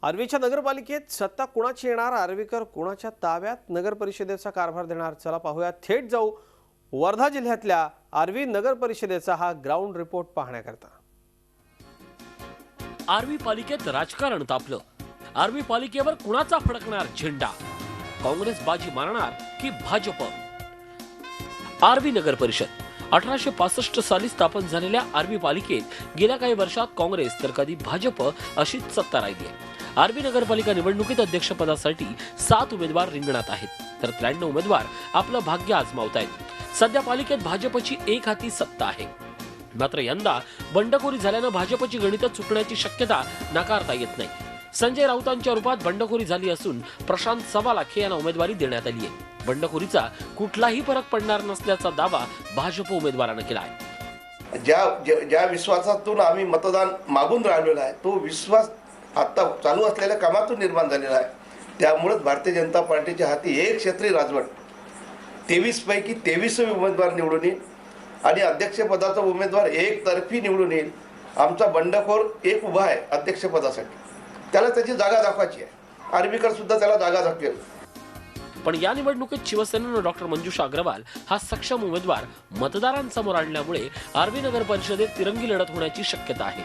आर्वीच्या नगरपालिकेत सत्ता कुणाची येणार, आर्वीकर कुणाच्या ताब्यात, नगर परिषदेचा कारभार देणार, चला पाहूया. थेट जाऊ वर्धा जिल्ह्यातल्या आर्वी नगर परिषदेचा हा ग्राउंड रिपोर्ट पाहण्याकरता. आर्वी पालिकेत राजकारण तापलं. आर्वी पालिकेवर कुणाचा फडकणार झेंडा? काँग्रेस बाजी मारणार की भाजप? आर्वी नगर परिषद 1865 साली स्थापन झालेल्या आर्वी पालिकेत गेल्या काही वर्षात काँग्रेस तर कधी भाजप अशीच सत्ता राहिली आहे. आर्वी नगरपालिका निवडणुकीत अध्यक्षपदासाठी 7 उमेदवार रिंगणात आहेत, तर 93 उमेदवार आपलं भाग्य आजमावतायत. सध्या पालिकेत भाजपची एक हाती सत्ता आहे. मात्र यंदा बंडखोरी झाल्यानं भाजपची गणितं चुकण्याची शक्यता नाकारता येत नाही. संजय राऊतांच्या रूपात बंडखोरी झाली असून प्रशांत सवालाखे यांना उमेदवारी देण्यात आली आहे. बंडखोरीचा कुठलाही फरक पडणार नसल्याचा दावा भाजप उमेदवारानं केला आहे. ज्या विश्वासातून आम्ही मतदान मागून राहिलेला आहे, तो विश्वास आता चालू असलेल्या कामातून निर्माण झालेला आहे. त्यामुळेच भारतीय जनता पार्टीच्या हाती एक क्षेत्रीय राजवट, 23 पैकी 23 उमेदवार निवडून येईल आणि अध्यक्षपदाचा उमेदवार एकतर्फी निवडून येईल. आमचा बंडखोर एक उभा आहे अध्यक्षपदासाठी, त्याला त्याची जागा दाखवायची आहे. आर्वीकर सुद्धा त्याला जागा दाखवेल. पण या निवडणुकीत शिवसेनेनं डॉक्टर मंजुषा अग्रवाल हा सक्षम उमेदवार मतदारांसमोर आणल्यामुळे आर्वी नगर परिषदेत तिरंगी लढत होण्याची शक्यता आहे.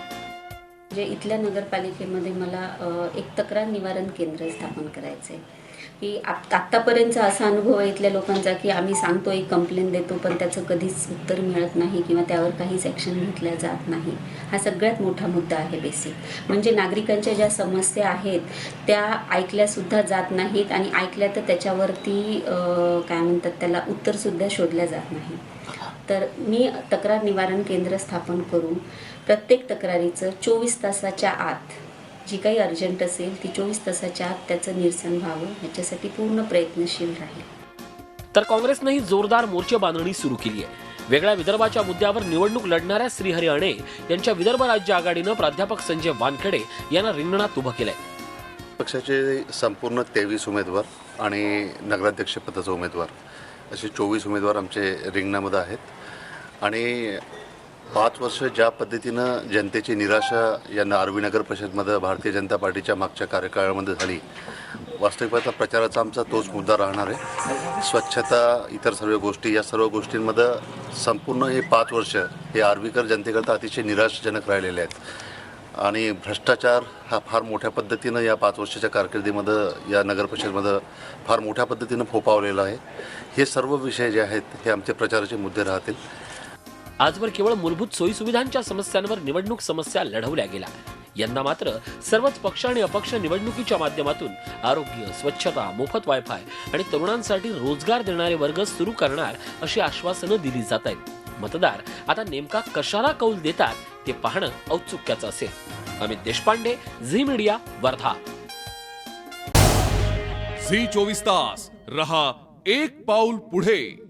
जे इथल्या नगरपालिकेमध्ये मला एक तक्रार निवारण केंद्र स्थापन करायचं आहे की आत्तापर्यंतचा असा अनुभव आहे इथल्या लोकांचा की आम्ही सांगतो, एक कंप्लेंट देतो, पण त्याचं कधीच उत्तर मिळत नाही किंवा त्यावर काहीच ॲक्शन घेतल्या जात नाही. हा सगळ्यात मोठा मुद्दा आहे. बेसिक म्हणजे नागरिकांच्या ज्या समस्या आहेत त्या ऐकल्यासुद्धा जात नाहीत आणि ऐकल्या तर त्याच्यावरती काय म्हणतात त्याला उत्तरसुद्धा शोधल्या जात नाही. तर मी तक्रार निवारण केंद्र स्थापन करून प्रत्येक तक्रारीचं 24 तासाच्या आत जी काही अर्जंट असेल ती 24 तासाच्या आत त्याचं निरसन व्हावं याच्यासाठी पूर्ण प्रयत्नशील राहील. तर काँग्रेसनेही जोरदार मोर्चे बांधणी सुरू केली आहे. वेगळ्या विदर्भाच्या मुद्द्यावर निवडणूक लढणाऱ्या श्रीहरी अणे यांच्या विदर्भ राज्य आघाडीनं प्राध्यापक संजय वानखेडे यांना रिंगणात उभं केलंय. पक्षाचे संपूर्ण 23 उमेदवार आणि नगराध्यक्ष पदाचा उमेदवार असे 24 उमेदवार आमचे रिंगणामध्ये आहेत. आणि 5 वर्ष ज्या पद्धतीनं जनतेची निराशा यांना आर्वी नगर परिषदमध्ये भारतीय जनता पार्टीच्या मागच्या कार्यकाळामध्ये झाली, वास्तविकता प्रचाराचा आमचा तोच मुद्दा राहणार आहे. स्वच्छता, इतर सर्व गोष्टी, या सर्व गोष्टींमध्ये संपूर्ण हे 5 वर्ष हे आर्वीकर जनतेकरता अतिशय निराशाजनक राहिलेले आहेत. आणि भ्रष्टाचार हा फार मोठ्या पद्धतीनं या 5 वर्षाच्या कारकिर्दीमध्ये या नगर परिषदमध्ये फार मोठ्या पद्धतीनं फोपावलेला आहे. हे सर्व विषय जे आहेत हे आमचे प्रचाराचे मुद्दे राहतील. आजवर केवळ मूलभूत सोयीसुविधांच्या समस्यांवर निवडणूक समस्या लढवल्या गेल्या. यंदा मात्र सर्वच पक्ष आणि अपक्ष निवडणुकीच्या माध्यमातून आरोग्य, स्वच्छता, मोफत वायफाय आणि तरुणांसाठी रोजगार देणारे वर्ग सुरू करणार अशी आश्वासनं दिली जात आहेत. मतदार आता नेमका कशाला कौल देतात ते पाहणं औत्सुक्याचं असेल. अमित देशपांडे, झी मीडिया, वर्धा. झी 24 तास रहा एक पाऊल पुढे.